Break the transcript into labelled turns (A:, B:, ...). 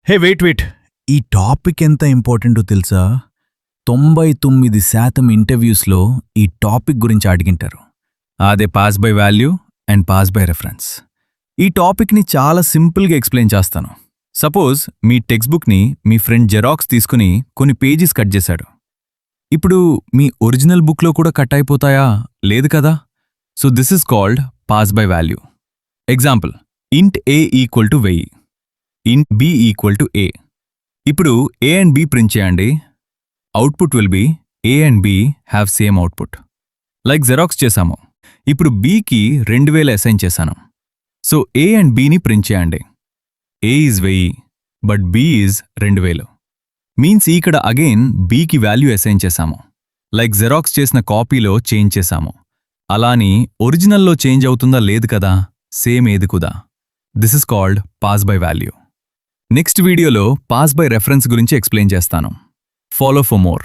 A: Hey wait ఈ topic ఎంత ఇంపార్టెంటో తెలుసా? 99% ఇంటర్వ్యూస్లో ఈ టాపిక్ గురించి అడిగింటారు. అదే pass by value and pass by reference. ఈ టాపిక్ని చాలా సింపుల్గా ఎక్స్ప్లెయిన్ చేస్తాను. సపోజ్ మీ టెక్స్ట్ బుక్ని మీ ఫ్రెండ్ జెరాక్స్ తీసుకుని కొన్ని పేజెస్ కట్ చేశాడు. ఇప్పుడు మీ ఒరిజినల్ బుక్లో కూడా కట్ అయిపోతాయా? లేదు కదా. So this is called pass by value. Example, ఇంట్ a ఈక్వల్ టు 1000, ఇంట్ b ఈక్వల్ టు a. ఇప్పుడు a అండ్ b ప్రింట్ చేయండి. Output will be a and b have same output. Like xerox చేశాము. ఇప్పుడు bకి 2000 assign చేశాను. So a and bని print చేయండి. a is 1000 but b is 2000. Means ఇక్కడ again bకి value assign చేశాము. Like xerox చేసిన కాపీలో change చేశాము. అలాని ఒరిజినల్లో చేంజ్ అవుతుందా? లేదు కదా. సేమ్ ఏది కుదా. This is called pass by value. Next వీడియోలో పాస్ బై రెఫరెన్స్ గురించి ఎక్స్ప్లెయిన్ చేస్తాను. Follow for more.